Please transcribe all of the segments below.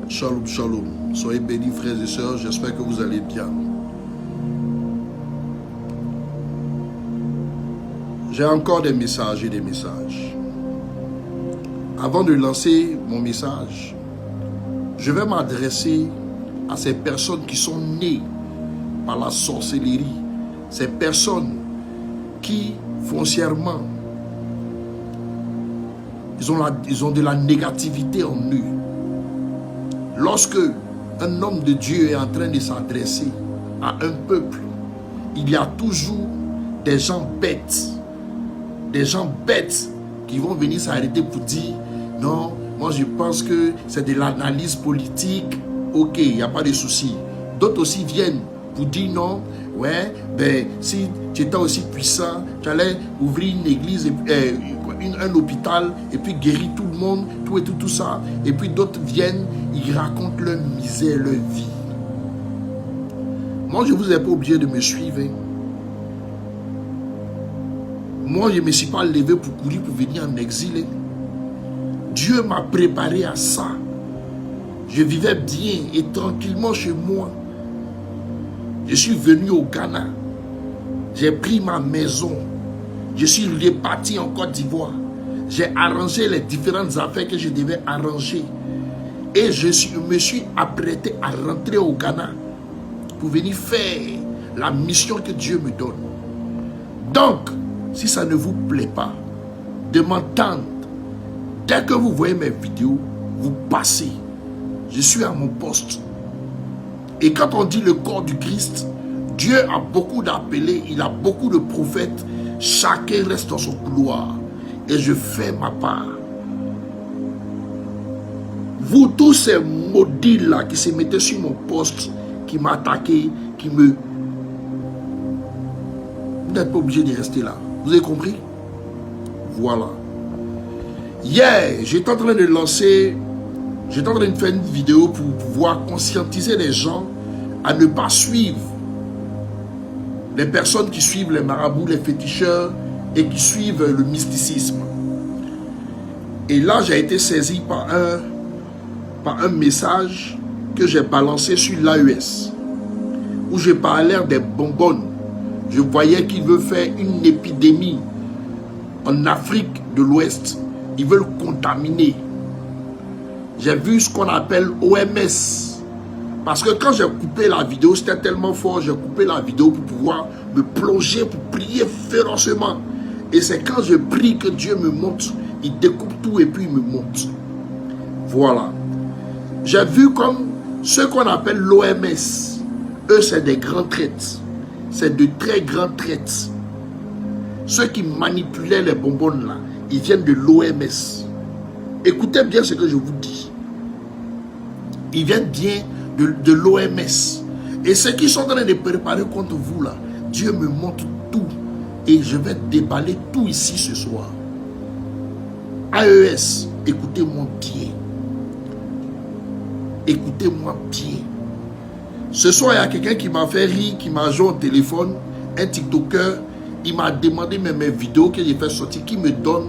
Shalom, shalom. Soyez bénis, frères et sœurs. J'espère que vous allez bien. J'ai encore des messages et des messages. Avant de lancer mon message, je vais m'adresser à ces personnes qui sont nées par la sorcellerie. Ces personnes qui, foncièrement, ils ont de la négativité en eux. Lorsque un homme de Dieu est en train de s'adresser à un peuple, il y a toujours des gens bêtes qui vont venir s'arrêter pour dire non, moi je pense que c'est de l'analyse politique, ok, il n'y a pas de souci. D'autres aussi viennent pour dire non, ouais, ben si tu étais aussi puissant, tu allais ouvrir une église, un hôpital et puis guérir tout le monde, tout ça. Et puis d'autres viennent, ils racontent leur misère, leur vie. Moi je ne vous ai pas obligé de me suivre. Moi, je ne me suis pas levé pour courir, pour venir en exil. Dieu m'a préparé à ça. Je vivais bien et tranquillement chez moi. Je suis venu au Ghana. J'ai pris ma maison. Je suis reparti en Côte d'Ivoire. J'ai arrangé les différentes affaires que je devais arranger. Et je me suis apprêté à rentrer au Ghana pour venir faire la mission que Dieu me donne. Donc, si ça ne vous plaît pas de m'entendre, dès que vous voyez mes vidéos, vous passez. Je suis à mon poste. Et quand on dit le corps du Christ, Dieu a beaucoup d'appelés, il a beaucoup de prophètes. Chacun reste dans son couloir. Et je fais ma part. Vous tous ces maudits là qui se mettaient sur mon poste, qui m'attaquaient, vous n'êtes pas obligé de rester là. Vous avez compris? Voilà. Hier, j'étais en train de faire une vidéo pour pouvoir conscientiser les gens à ne pas suivre les personnes qui suivent les marabouts, les féticheurs et qui suivent le mysticisme. Et là, j'ai été saisi par un message que j'ai balancé sur l'AES, où je parlais des bonbonnes. Je voyais qu'ils veulent faire une épidémie en Afrique de l'Ouest. Ils veulent contaminer. J'ai vu ce qu'on appelle OMS. Parce que quand j'ai coupé la vidéo, c'était tellement fort, j'ai coupé la vidéo pour pouvoir me plonger, pour prier férocement. Et c'est quand je prie que Dieu me montre. Il découpe tout et puis il me montre. Voilà. J'ai vu comme ceux qu'on appelle l'OMS. Eux, c'est des grands traites. C'est de très grands traites. Ceux qui manipulaient les bonbonnes là, ils viennent de l'OMS. Écoutez bien ce que je vous dis. Ils viennent bien de l'OMS. Et ceux qui sont en train de préparer contre vous là, Dieu me montre tout. Et je vais déballer tout ici ce soir. AES, écoutez-moi bien. Écoutez-moi bien. Ce soir, il y a quelqu'un qui m'a fait rire, qui m'a joué au téléphone, un TikToker. Il m'a demandé même mes vidéos que j'ai fait sortir, qui me donne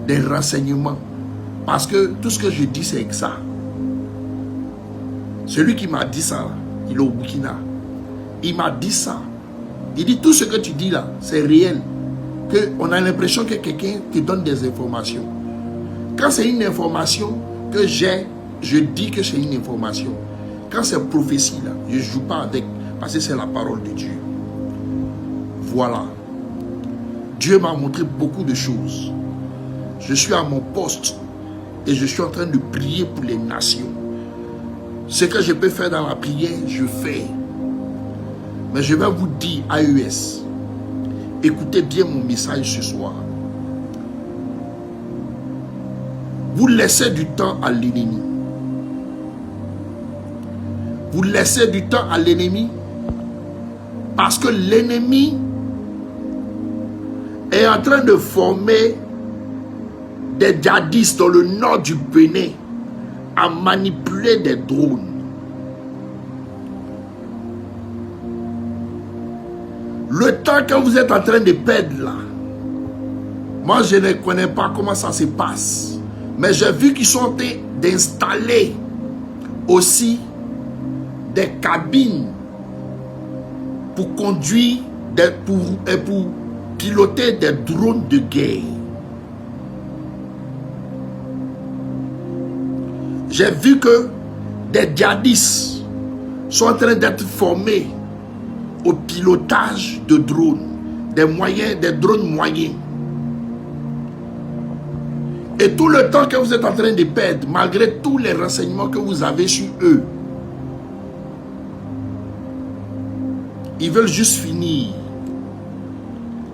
des renseignements. Parce que tout ce que je dis, c'est ça. Celui qui m'a dit ça, il est au Burkina. Il m'a dit ça. Il dit tout ce que tu dis là, c'est réel. On a l'impression que quelqu'un te donne des informations. Quand c'est une information que j'ai, je dis que c'est une information. Quand c'est prophétie là, je ne joue pas avec, parce que c'est la parole de Dieu. Voilà. Dieu m'a montré beaucoup de choses. Je suis à mon poste et je suis en train de prier pour les nations. Ce que je peux faire dans la prière, je fais. Mais je vais vous dire, AES, écoutez bien mon message ce soir. Vous laissez du temps à l'ennemi. Vous laissez du temps à l'ennemi parce que l'ennemi est en train de former des djihadistes dans le nord du Bénin à manipuler des drones. Le temps que vous êtes en train de perdre là, moi je ne connais pas comment ça se passe, mais j'ai vu qu'ils sont en train d'installer aussi des cabines pour conduire, pour piloter des drones de guerre. J'ai vu que des djihadistes sont en train d'être formés au pilotage de drones, des drones moyens. Et tout le temps que vous êtes en train de perdre, malgré tous les renseignements que vous avez sur eux, ils veulent juste finir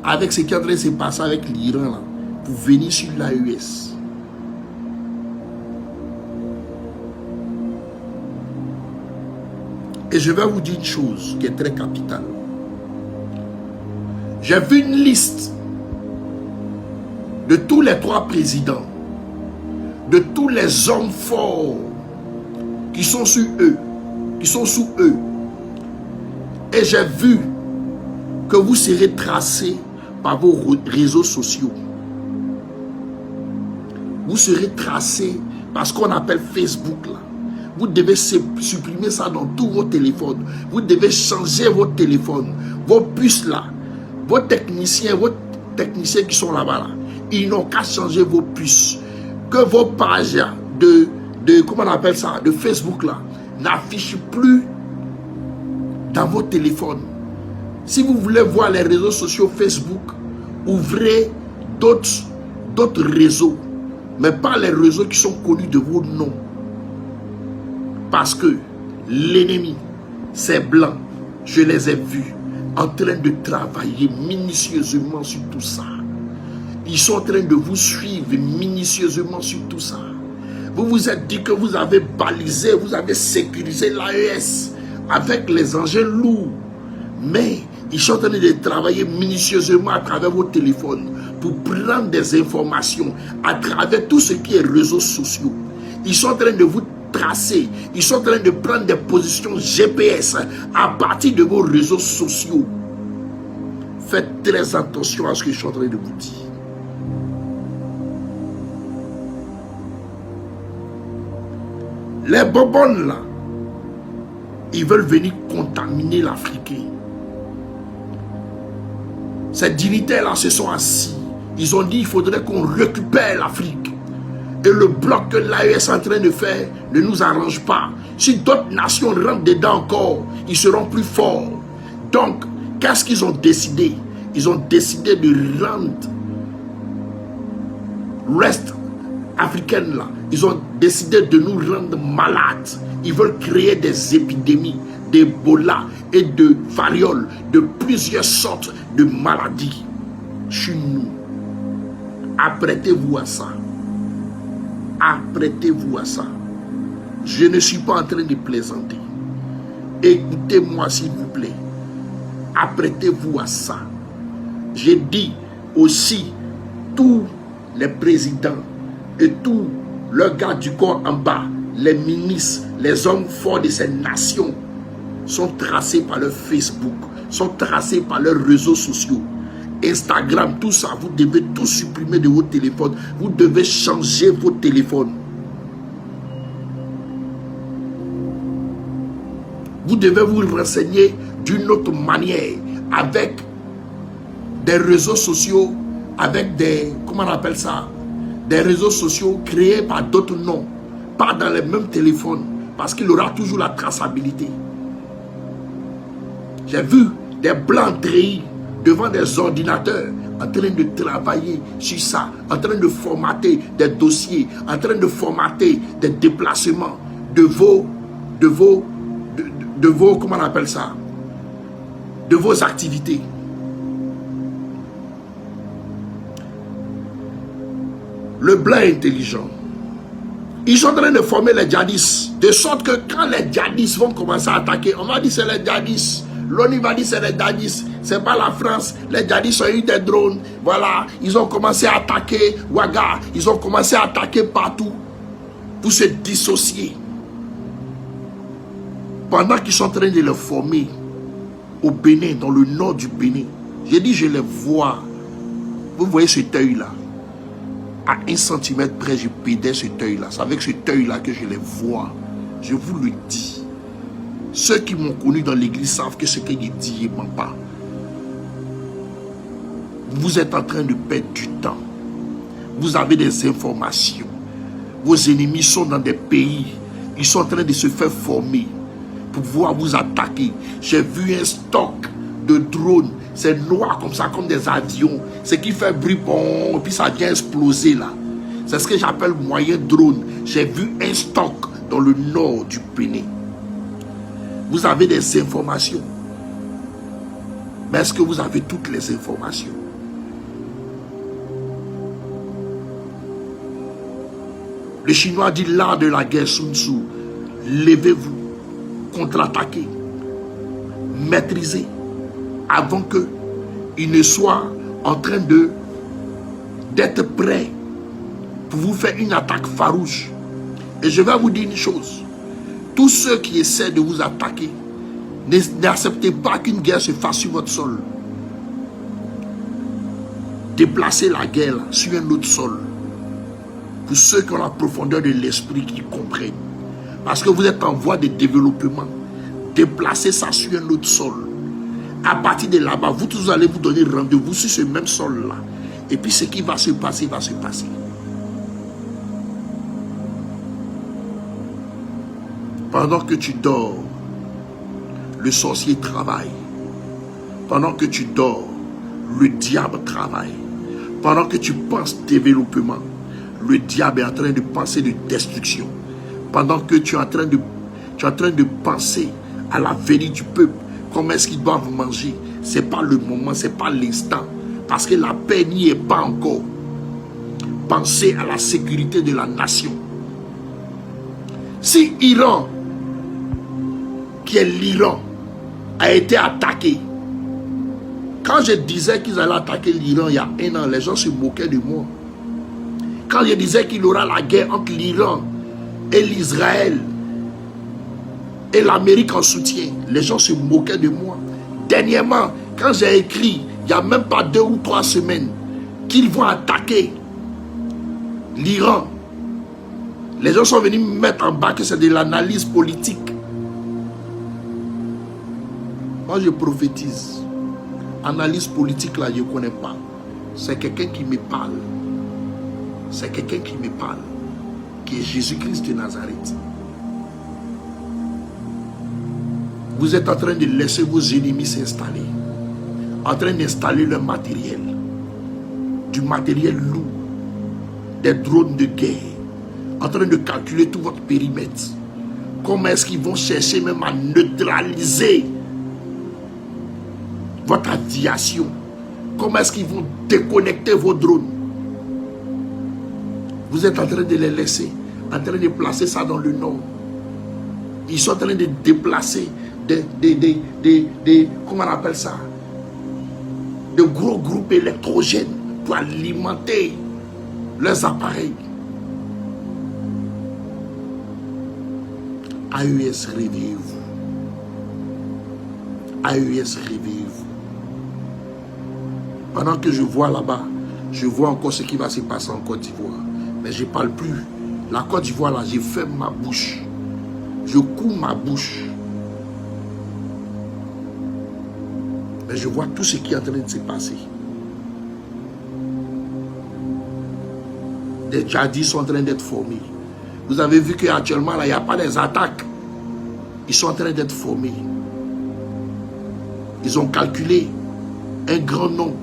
avec ce qui est en train de se passer avec l'Iran là, pour venir sur l'AES. Et je vais vous dire une chose qui est très capitale. J'ai vu une liste de tous les 3 présidents, de tous les hommes forts qui sont sur eux, qui sont sous eux. Et j'ai vu que vous serez tracés par vos réseaux sociaux. Vous serez tracés par ce qu'on appelle Facebook là. Vous devez supprimer ça dans tous vos téléphones. Vous devez changer vos téléphones, vos puces là. Vos techniciens qui sont là-bas, là, ils n'ont qu'à changer vos puces. Que vos pages comment on appelle ça, de Facebook là, n'affichent plus dans vos téléphones. Si vous voulez voir les réseaux sociaux Facebook, ouvrez d'autres réseaux, mais pas les réseaux qui sont connus de vos noms. Parce que l'ennemi, ces blancs, je les ai vus en train de travailler minutieusement sur tout ça. Ils sont en train de vous suivre minutieusement sur tout ça. Vous vous êtes dit que vous avez balisé, vous avez sécurisé l'AES avec les engins lourds. Mais ils sont en train de travailler minutieusement à travers vos téléphones pour prendre des informations à travers tout ce qui est réseaux sociaux. Ils sont en train de vous tracer, ils sont en train de prendre des positions GPS à partir de vos réseaux sociaux. Faites très attention à ce que je suis en train de vous dire. Les bonbonnes là, ils veulent venir contaminer l'Africain. Ces dignitaires là se sont assis. Ils ont dit qu'il faudrait qu'on récupère l'Afrique. Et le bloc que l'AES est en train de faire ne nous arrange pas. Si d'autres nations rentrent dedans encore, ils seront plus forts. Donc, qu'est-ce qu'ils ont décidé? Ils ont décidé de rendre l'Ouest africaine là. Ils ont décidé de nous rendre malades. Ils veulent créer des épidémies d'Ebola et de variole, de plusieurs sortes de maladies chez nous. Apprêtez-vous à ça. Apprêtez-vous à ça. Je ne suis pas en train de plaisanter. Écoutez-moi s'il vous plaît. Apprêtez-vous à ça. J'ai dit aussi, tous les présidents et tous leurs gars du corps en bas, les ministres, les hommes forts de ces nations sont tracés par leur Facebook, sont tracés par leurs réseaux sociaux. Instagram, tout ça, vous devez tout supprimer de vos téléphones. Vous devez changer vos téléphones. Vous devez vous renseigner d'une autre manière, avec des réseaux sociaux, avec des, comment on appelle ça, des réseaux sociaux créés par d'autres noms, pas dans les mêmes téléphones, parce qu'il aura toujours la traçabilité. J'ai vu des blancs trahis devant des ordinateurs en train de travailler sur ça, en train de formater des dossiers, en train de formater des déplacements de vos comment on appelle ça, de vos activités. Le blanc intelligent. Ils sont en train de former les djihadistes, de sorte que quand les djihadistes vont commencer à attaquer, on va dire c'est les djihadistes. L'ONU va dire c'est les djihadistes, c'est pas la France. Les djihadistes ont eu des drones, voilà, ils ont commencé à attaquer Ouaga, ils ont commencé à attaquer partout pour se dissocier. Pendant qu'ils sont en train de les former au Bénin, dans le nord du Bénin, j'ai dit je les vois. Vous voyez cet œil-là? À 1 centimètre près, je pédais cet œil-là. C'est avec cet œil-là que je les vois. Je vous le dis. Ceux qui m'ont connu dans l'église savent que ce qu'il dit, il ne ment pas. Vous êtes en train de perdre du temps. Vous avez des informations. Vos ennemis sont dans des pays. Ils sont en train de se faire former pour pouvoir vous attaquer. J'ai vu un stock de drones. C'est noir comme ça, comme des avions. Ce qui fait bruit, bon, et puis ça vient exploser là. C'est ce que j'appelle moyen drone. J'ai vu un stock dans le nord du Bénin. Vous avez des informations. Mais est-ce que vous avez toutes les informations? Le Chinois dit l'art de la guerre Sun Tzu. Levez-vous, contre-attaquez, maîtrisez, avant qu'il ne soit en train d'être prêt pour vous faire une attaque farouche. Et je vais vous dire une chose. Tous ceux qui essaient de vous attaquer, n'acceptez pas qu'une guerre se fasse sur votre sol. Déplacez la guerre sur un autre sol. Pour ceux qui ont la profondeur de l'esprit, qui comprennent. Parce que vous êtes en voie de développement. Déplacez ça sur un autre sol. À partir de là-bas, vous tous allez vous donner rendez-vous sur ce même sol-là. Et puis ce qui va se passer, va se passer. Pendant que tu dors, le sorcier travaille. Pendant que tu dors, le diable travaille. Pendant que tu penses développement, le diable est en train de penser de destruction. Pendant que tu es en train de penser à la venue du peuple, comment est-ce qu'ils doivent manger, ce n'est pas le moment, ce n'est pas l'instant. Parce que la paix n'y est pas encore. Pensez à la sécurité de la nation. Si Iran, qui est l'Iran, a été attaqué, quand je disais qu'ils allaient attaquer l'Iran il y a un an, les gens se moquaient de moi. Quand je disais qu'il y aura la guerre entre l'Iran et l'Israël et l'Amérique en soutien, les gens se moquaient de moi. Dernièrement, quand j'ai écrit, il n'y a même pas 2 ou 3 semaines, qu'ils vont attaquer l'Iran, les gens sont venus me mettre en bas que c'est de l'analyse politique. Moi, je prophétise. Analyse politique, là, je ne connais pas. C'est quelqu'un qui me parle. C'est quelqu'un qui me parle, qui est Jésus-Christ de Nazareth. Vous êtes en train de laisser vos ennemis s'installer, en train d'installer leur matériel, du matériel lourd, des drones de guerre, en train de calculer tout votre périmètre. Comment est-ce qu'ils vont chercher même à neutraliser votre aviation? Comment est-ce qu'ils vont déconnecter vos drones? Vous êtes en train de les laisser, en train de placer ça dans le nord. Ils sont en train de déplacer comment on appelle ça? De gros groupes électrogènes pour alimenter leurs appareils. AES, réveillez-vous. AES, réveillez-vous. Pendant que je vois là-bas, je vois encore ce qui va se passer en Côte d'Ivoire. Mais je ne parle plus. La Côte d'Ivoire, là, j'ai fermé ma bouche. Je couds ma bouche. Mais je vois tout ce qui est en train de se passer. Des djihadistes sont en train d'être formés. Vous avez vu qu'actuellement, là, il n'y a pas des attaques. Ils sont en train d'être formés. Ils ont calculé un grand nombre.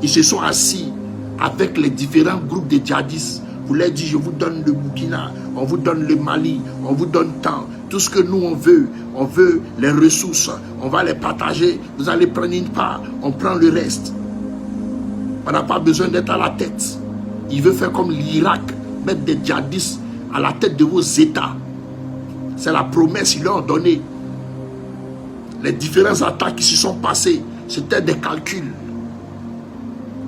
Ils se sont assis avec les différents groupes de djihadistes. Vous leur dites, je vous donne le Burkina, on vous donne le Mali, on vous donne tant. Tout ce que nous on veut les ressources, on va les partager. Vous allez prendre une part, on prend le reste. On n'a pas besoin d'être à la tête. Il veut faire comme l'Irak, mettre des djihadistes à la tête de vos États. C'est la promesse qu'ils leur ont donnée. Les différentes attaques qui se sont passées, c'était des calculs.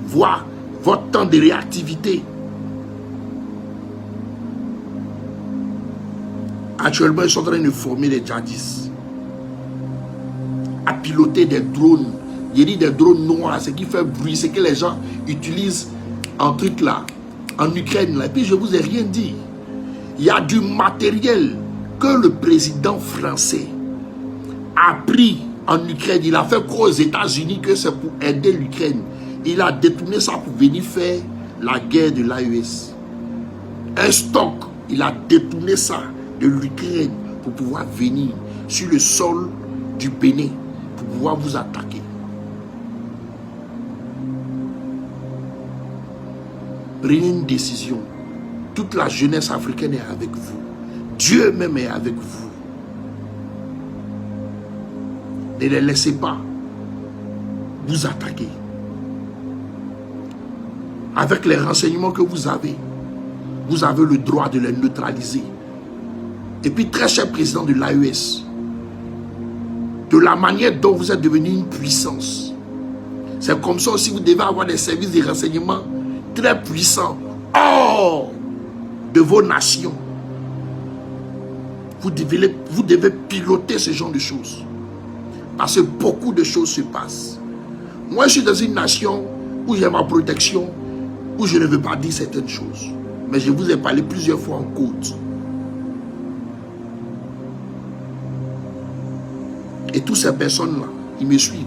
Voir votre temps de réactivité. Actuellement, ils sont en train de former les djihadistes à piloter des drones. Il dit des drones noirs, ce qui fait bruit, c'est que les gens utilisent un truc là, en Ukraine là. Et puis je vous ai rien dit. Il y a du matériel que le président français a pris en Ukraine, il a fait croire aux États-Unis que c'est pour aider l'Ukraine. Il a détourné ça pour venir faire la guerre de l'AES. Un stock, il a détourné ça de l'Ukraine pour pouvoir venir sur le sol du Bénin, pour pouvoir vous attaquer. Prenez une décision. Toute la jeunesse africaine est avec vous. Dieu même est avec vous. Ne les laissez pas vous attaquer. Avec les renseignements que vous avez le droit de les neutraliser. Et puis, très cher président de l'AES, de la manière dont vous êtes devenu une puissance, c'est comme ça aussi vous devez avoir des services de renseignement très puissants hors de vos nations. Vous devez piloter ce genre de choses. Parce que beaucoup de choses se passent. Moi, je suis dans une nation où j'ai ma protection, où je ne veux pas dire certaines choses. Mais je vous ai parlé plusieurs fois en côte. Et toutes ces personnes-là, ils me suivent.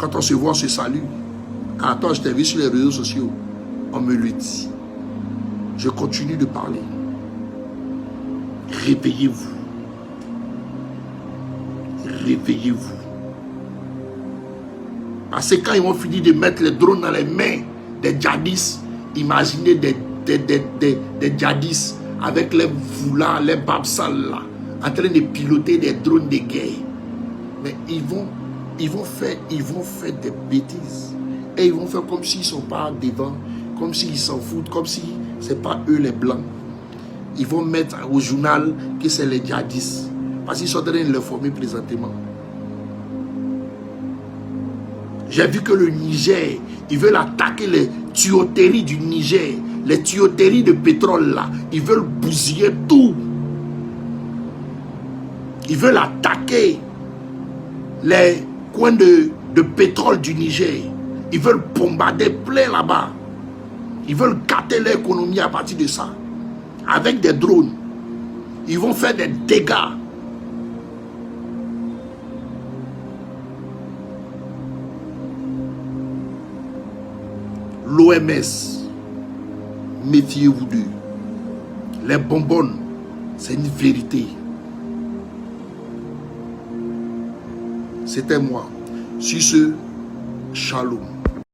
Quand on se voit, on se salue. Attends, je t'ai vu sur les réseaux sociaux. On me le dit. Je continue de parler. Réveillez-vous. Réveillez-vous. Parce que quand ils vont finir de mettre les drones dans les mains des djihadistes, imaginez des djihadistes avec les foulards, les babes sales là, en train de piloter des drones de guerre. Mais ils vont faire des bêtises. Et ils vont faire comme s'ils ne sont pas devant, comme s'ils s'en foutent, comme si ce n'est pas eux les blancs. Ils vont mettre au journal que c'est les djihadistes. Parce qu'ils sont en train de les former présentement. J'ai vu que le Niger, ils veulent attaquer les tuyauteries du Niger. Les tuyauteries de pétrole là, ils veulent bousiller tout. Ils veulent attaquer les coins de pétrole du Niger. Ils veulent bombarder plein là-bas. Ils veulent gâter l'économie à partir de ça. Avec des drones. Ils vont faire des dégâts. L'OMS, méfiez-vous d'eux. Les bonbonnes, c'est une vérité. C'était moi. Sur ce, shalom.